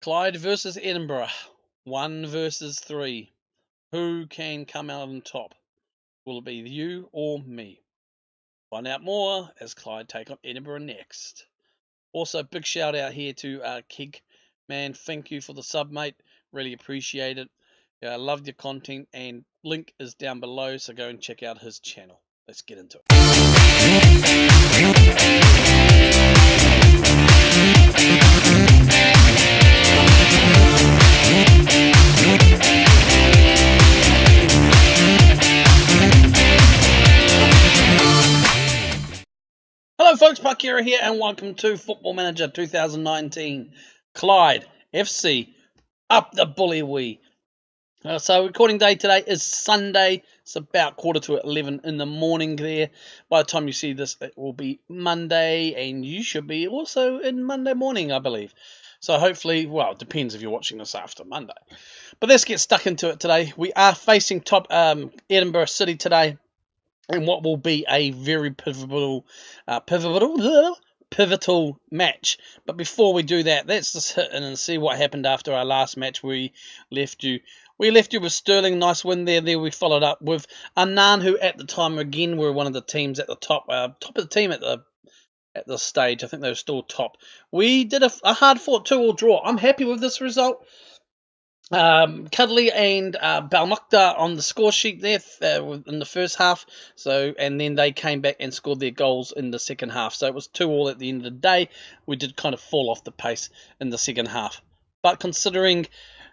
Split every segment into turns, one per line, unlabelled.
Clyde versus Edinburgh. 1 versus 3. Who can come out on top? Will it be you or me? Find out more as Clyde take on Edinburgh next. Also, big shout out here to Keg. Man, thank you for the sub, mate. Really appreciate it. I loved your content, and link is down below, so go and check out his channel. Let's get into it. Hello folks, Parkera here, and welcome to Football Manager 2019. Clyde FC, up the bully wee. So recording day today is Sunday. It's about 11:15 in the morning there. By the time you see this, it will be Monday, and you should be also in Monday morning, I believe. So hopefully, well, it depends if you're watching this after Monday. But let's get stuck into it today. We are facing top Edinburgh City today, in what will be a very pivotal match. But before we do that, let's just hit in and see what happened after our last match. We left you with Sterling, nice win there. There we followed up with Annan, who at the time again were one of the teams at the top of the team at the stage. I think they were still top. We did a hard fought 2-2 draw. I'm happy with this result. Cuddly and Balmukta on the score sheet there in the first half, and then they came back and scored their goals in the second half, so it was 2-2 at the end of the day. We did kind of fall off the pace in the second half, but considering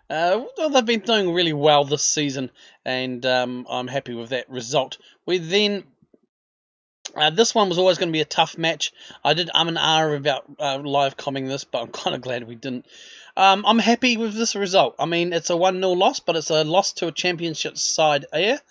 they've been doing really well this season, and I'm happy with that result. We then this one was always going to be a tough match. I did and ah about live commenting this, but I'm kind of glad we didn't. I'm happy with this result. I mean, it's a 1-0 loss, but it's a loss to a championship side here,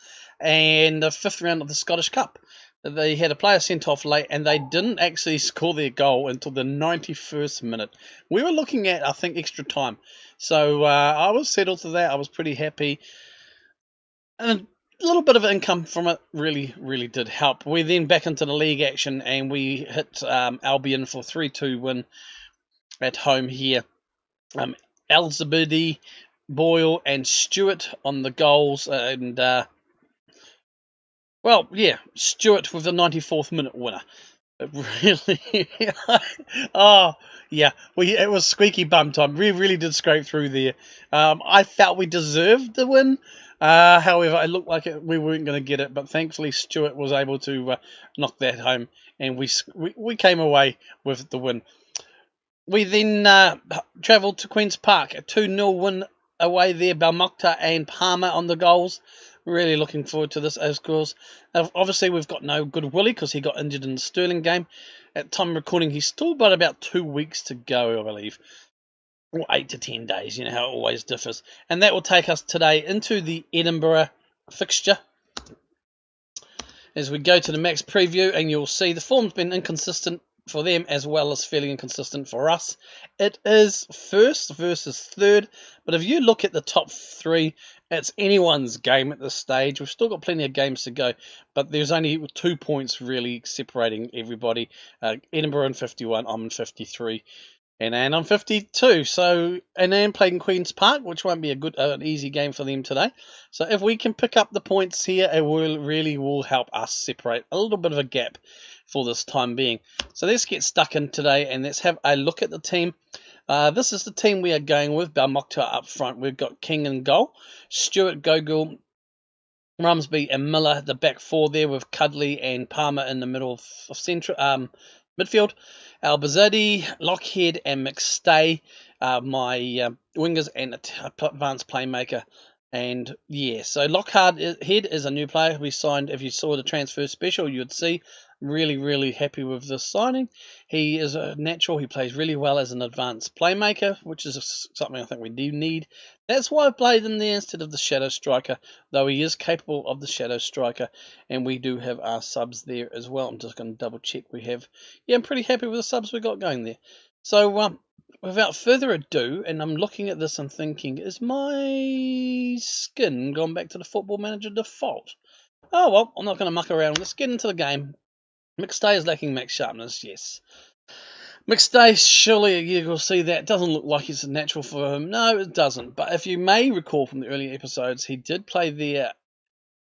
and the 5th round of the Scottish Cup. They had a player sent off late, and they didn't actually score their goal until the 91st minute. We were looking at, I think, extra time. So I was settled to that. I was pretty happy. And a little bit of income from it really did help. We then back into the league action, and we hit Albion for 3-2 win at home here. Elzebedi, Boyle, and Stewart on the goals, and well, yeah, Stewart with the 94th minute winner. It really, oh yeah, it was squeaky bum time. We really did scrape through there. I felt we deserved the win. However, it looked like we weren't going to get it, but thankfully Stewart was able to knock that home, and we came away with the win. We then travelled to Queen's Park, a 2-0 win away there. Balmukta and Palmer on the goals. Really looking forward to this, of course. Obviously, we've got no good Willie because he got injured in the Sterling game. At time of recording, he's still got about 2 weeks to go, I believe. Or 8 to 10 days, you know how it always differs. And that will take us today into the Edinburgh fixture. As we go to the max preview, and you'll see the form's been inconsistent for them as well as fairly inconsistent for us. It is 1st versus 3rd, but if you look at the top 3, it's anyone's game at this stage. We've still got plenty of games to go, but there's only 2 points really separating everybody. Edinburgh in 51, I'm in 53, and Anne on 52. So, and Anne playing Queen's Park, which won't be an easy game for them today. So if we can pick up the points here, it will help us separate a little bit of a gap for this time being. So let's get stuck in today, and let's have a look at the team. This is the team we are going with. Balmukta up front. We've got King in goal, Stewart, Gogol, Rumsby and Miller, the back 4 there, with Cuddly and Palmer in the middle of central midfield. Albazadi, Lockhead and McStay, my wingers and advanced playmaker. And yeah, so Lockhead is a new player we signed. If you saw the transfer special, you'd see. Really happy with this signing. He is a natural. He plays really well as an advanced playmaker, which is something I think we do need. That's why I played him there instead of the shadow striker, though he is capable of the shadow striker, and we do have our subs there as well. I'm just going to double check we have. Yeah, I'm pretty happy with the subs we got going there. So without further ado, and I'm looking at this and thinking, is my skin gone back to the Football Manager default? Oh well, I'm not going to muck around. Let's get into the game. McStay is lacking max sharpness, yes. Mixed day, surely you will see that. It doesn't look like it's natural for him. No, it doesn't. But if you may recall from the earlier episodes, he did play there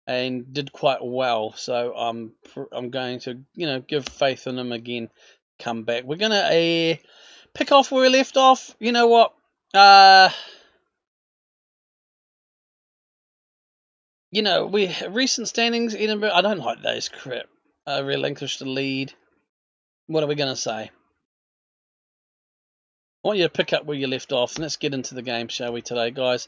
and did quite well. So I'm going to, give faith in him again. Come back. We're going to pick off where we left off. You know what? We recent standings, Edinburgh. I don't like those crap. Relinquish the lead. What are we going to say? I want you to pick up where you left off, and let's get into the game, shall we, today, guys?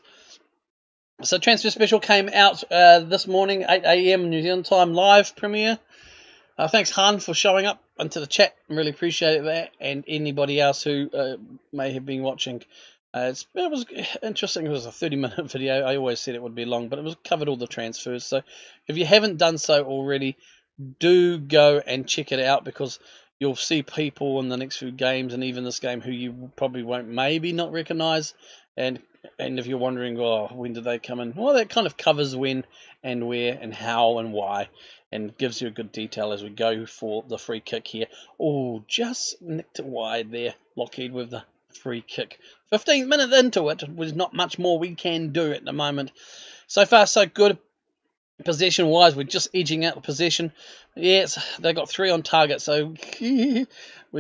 So, Transfer Special came out this morning, 8 AM New Zealand time, live premiere. Thanks, Han, for showing up into the chat. Really appreciate that, and anybody else who may have been watching. It was interesting. It was a 30-minute video. I always said it would be long, but it was covered all the transfers. So, if you haven't done so already, do go and check it out, because you'll see people in the next few games, and even this game, who you probably won't maybe not recognise. And if you're wondering, when did they come in? Well, that kind of covers when and where and how and why, and gives you a good detail as we go for the free kick here. Oh, just nicked it wide there, Lockheed, with the free kick. 15 minutes into it, there's not much more we can do at the moment. So far, so good. Possession wise, we're just edging out the possession. Yes, they got 3 on target, so we've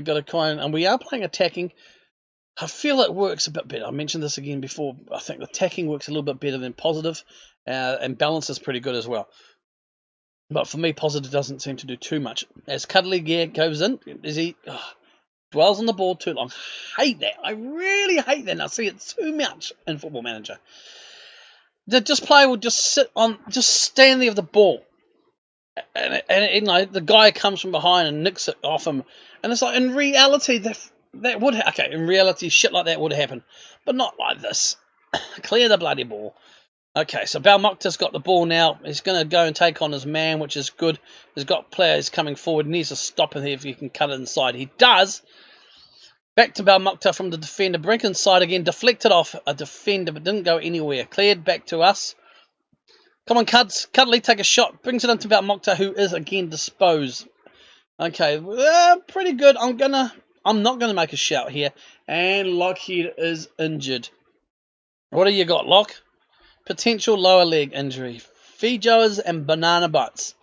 got to and we are playing attacking. I feel it works a bit better. I mentioned this again before. I think the attacking works a little bit better than positive, and balance is pretty good as well. But for me, positive doesn't seem to do too much. As Cuddly Gear goes in, dwells on the ball too long. Hate that. I really hate that. I see it too much in Football Manager. The player will just stand there with the ball, and the guy comes from behind and nicks it off him, and it's like, in reality that would in reality shit like that would happen, but not like this. Clear the bloody ball. Okay, so Balmukta's got the ball now. He's going to go and take on his man, which is good. He's got players coming forward. Needs to stop him here if he can cut it inside. He does. Back to Balmukta from the defender. Brink inside again. Deflected off a defender, but didn't go anywhere. Cleared back to us. Come on, Cuds. Cuddly, take a shot. Brings it into Balmukta, who is again disposed. Okay, pretty good. I'm not gonna make a shout here. And Lockheed is injured. What do you got, Lock? Potential lower leg injury. Feejoas and banana butts.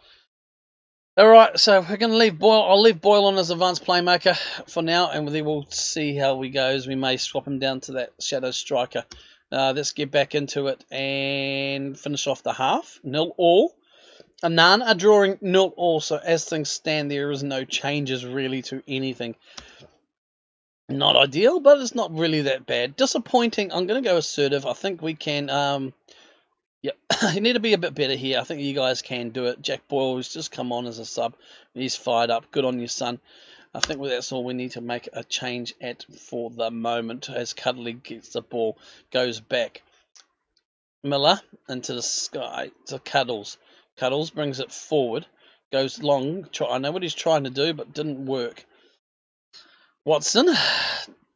Alright, so we're going to leave Boyle. I'll leave Boyle on as advanced playmaker for now, and then we'll see how we goes. We may swap him down to that shadow striker. Let's get back into it and finish off the half. 0-0. Annan are drawing 0-0, so as things stand, there is no changes really to anything. Not ideal, but it's not really that bad. Disappointing. I'm going to go assertive. I think we can... Yep, you need to be a bit better here. I think you guys can do it. Jack Boyle has just come on as a sub. He's fired up. Good on you, son. I think that's all we need to make a change at for the moment. As Cuddly gets the ball, goes back. Miller into the sky to Cuddles. Cuddles brings it forward. Goes long. I know what he's trying to do, but didn't work. Watson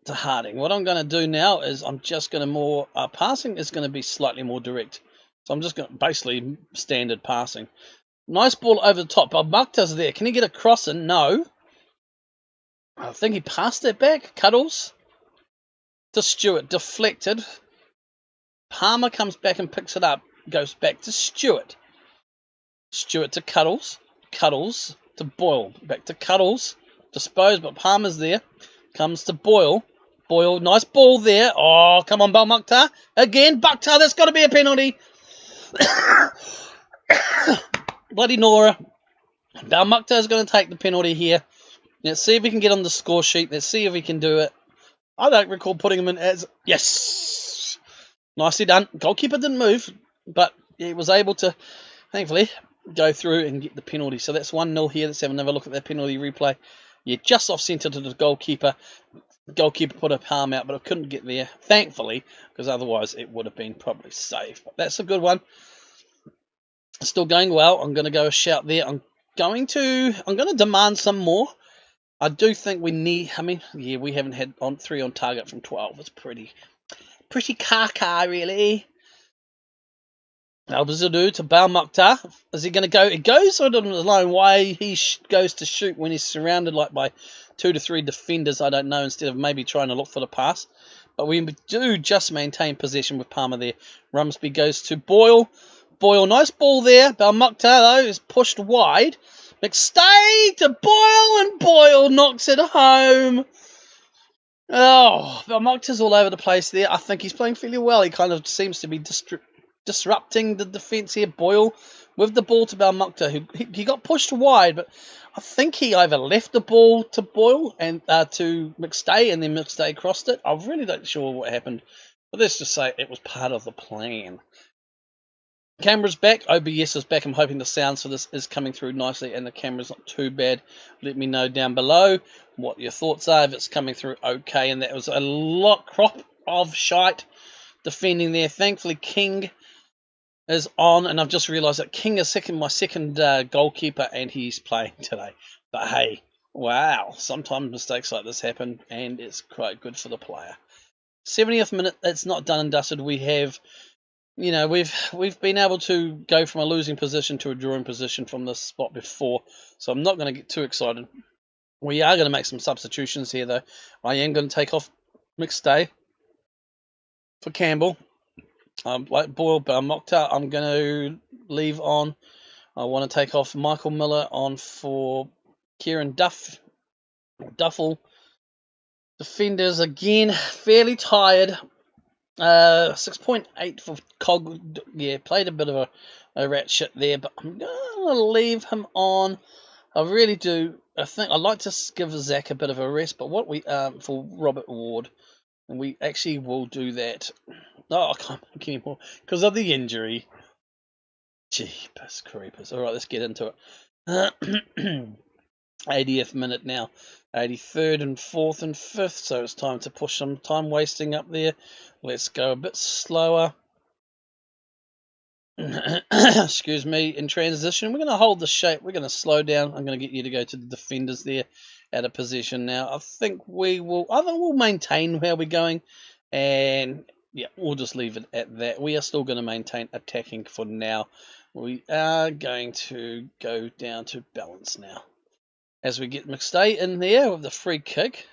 to Harding. What I'm going to do now is I'm just going to passing is going to be slightly more direct. So I'm just going to basically standard passing. Nice ball over the top. Balmukta's there. Can he get a cross in? No. I think he passed it back. Cuddles to Stewart. Deflected. Palmer comes back and picks it up. Goes back to Stewart. Stewart to Cuddles. Cuddles to Boyle. Back to Cuddles. Disposed, but Palmer's there. Comes to Boyle. Boyle, nice ball there. Oh, come on, Balmukta. Again, Bukta, that's got to be a penalty. Bloody Nora. Balmukta is going to take the penalty here. Let's see if we can get on the score sheet. Let's see if we can do it. I don't recall putting him in as... Yes! Nicely done. Goalkeeper didn't move, but he was able to, thankfully, go through and get the penalty. So that's 1-0 here. Let's have another look at that penalty replay. Yeah, just off centre to the goalkeeper. Goalkeeper put a palm out, but I couldn't get there, thankfully, because otherwise it would have been probably safe. But that's a good one. Still going well. I'm going to go a shout there. I'm going to demand some more. I do think we need... I mean, yeah, we haven't had 3 on target from 12. It's pretty caca, really. Albazadu to Balmukta. Is he going to go? It goes sort of alone. Why he goes to shoot when he's surrounded by 2 to 3 defenders, I don't know, instead of maybe trying to look for the pass. But we do just maintain possession with Palmer there. Rumsby goes to Boyle. Boyle, nice ball there. Balmukta, though, is pushed wide. McStay to Boyle, and Boyle knocks it home. Oh, Balmukta's all over the place there. I think he's playing fairly well. He kind of seems to be disrupting the defence here. Boyle with the ball to Balmukta, who he got pushed wide, but I think he either left the ball to Boyle and to McStay, and then McStay crossed it. I'm really not sure what happened, but let's just say it was part of the plan. Camera's back, OBS is back. I'm hoping the sounds for this is coming through nicely and the camera's not too bad. Let me know down below what your thoughts are, if it's coming through okay. And that was a lot crop of shite defending there. Thankfully King is on, and I've just realised that King is my second goalkeeper, and he's playing today. But hey, wow, sometimes mistakes like this happen, and it's quite good for the player. 70th minute, it's not done and dusted. We have, you know, we've been able to go from a losing position to a drawing position from this spot before, so I'm not going to get too excited. We are going to make some substitutions here, though. I am going to take off McStay for Campbell. Like Boyle, Balmukta, I'm going to leave on. I want to take off Michael Miller on for Kieran Duffel. Defenders again, fairly tired. 6.8 for Cog. Yeah, played a bit of a rat shit there, but I'm going to leave him on. I really do. I think I'd like to give Zach a bit of a rest, but what we for Robert Ward, and we actually will do that. No, I can't make any more because of the injury. Jeepers creepers. All right, let's get into it. 80th minute now. 83rd and 4th and 5th, so it's time to push some time wasting up there. Let's go a bit slower. Excuse me, in transition. We're going to hold the shape. We're going to slow down. I'm going to get you to go to the defenders there out of position now. I think we'll maintain where we're going, and yeah, we'll just leave it at that. We are still going to maintain attacking for now. We are going to go down to balance now. As we get McStay in there with the free kick.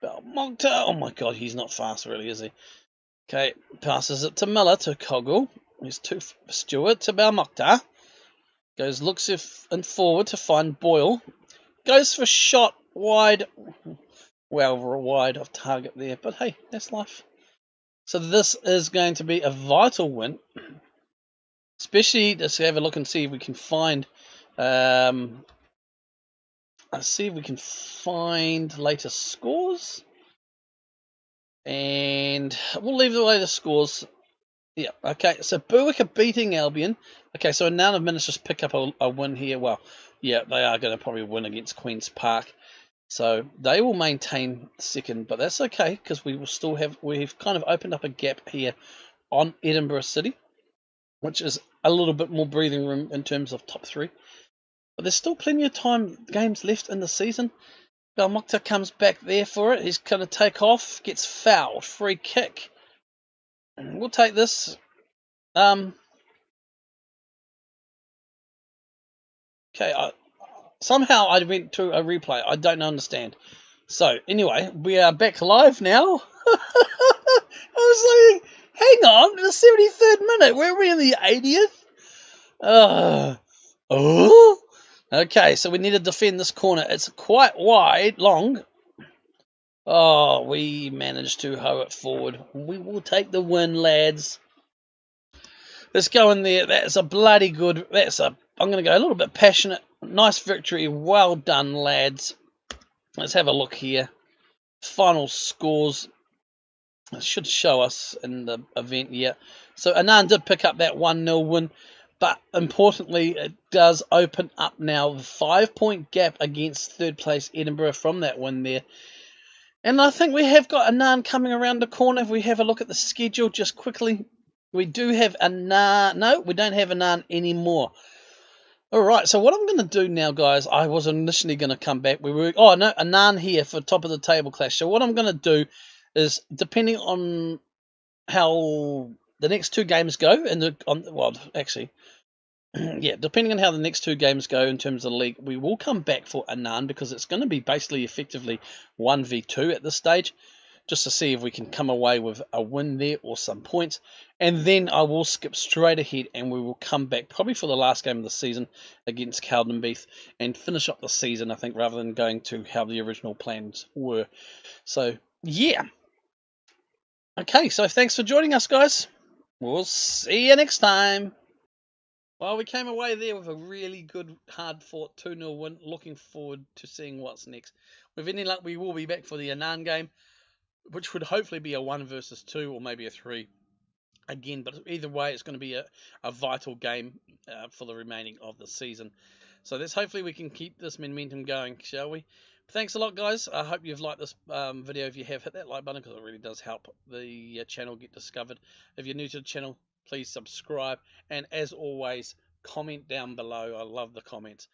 Balmukta, oh my god, he's not fast really, is he? Okay, passes it to Miller, to Coggle. He's to Stewart, to Balmukta. Looks and forward to find Boyle. Goes for shot wide. Well, wide of target there, but hey, that's life. So this is going to be a vital win. Especially, let's have a look and see if we can find... Let's see if we can find latest scores. And we'll leave the latest scores. Yeah, okay. So Berwick are beating Albion. Okay, so now of minutes just pick up a win here. Well, yeah, they are going to probably win against Queen's Park. So they will maintain second, but that's okay because we will still have, we've kind of opened up a gap here on Edinburgh City, which is a little bit more breathing room in terms of top 3. But there's still plenty of games left in the season. Balmukta comes back there for it. He's going to take off. Gets fouled. Free kick. And we'll take this. Okay. Somehow I went to a replay. I don't understand. So, anyway, we are back live now. I was like, hang on. The 73rd minute. We're in the 80th. Oh. Okay, so we need to defend this corner. It's quite wide, long. Oh, we managed to hoe it forward. We will take the win, lads. Let's go in there. That's a bloody good... I'm going to go a little bit passionate. Nice victory. Well done, lads. Let's have a look here. Final scores. It should show us in the event here. So Anand did pick up that 1-0 win. But importantly, it does open up now the 5-point gap against third place Edinburgh from that win there. And I think we have got Anand coming around the corner. If we have a look at the schedule just quickly, we do have Anand. No, we don't have Anand anymore. All right, so what I'm going to do now, guys, I was initially going to come back. Anand here for top of the table clash. So what I'm going to do is, depending on how the next 2 games go, actually, yeah, depending on how the next 2 games go in terms of the league, we will come back for Anand because it's going to be basically effectively 1v2 at this stage, just to see if we can come away with a win there or some points. And then I will skip straight ahead and we will come back probably for the last game of the season against Cowdenbeath and finish up the season, I think, rather than going to how the original plans were. So, yeah. Okay, so thanks for joining us, guys. We'll see you next time. Well, we came away there with a really good, hard-fought 2-0 win. Looking forward to seeing what's next. With any luck, we will be back for the Anand game, which would hopefully be a 1 versus 2 or maybe a 3 again. But either way, it's going to be a vital game for the remaining of the season. So hopefully we can keep this momentum going, shall we? Thanks a lot, guys. I hope you've liked this video. If you have, hit that like button because it really does help the channel get discovered. If you're new to the channel, please subscribe. And as always, comment down below. I love the comments.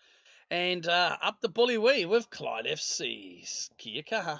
And up the bully wee with Clyde FC. Kia kaha.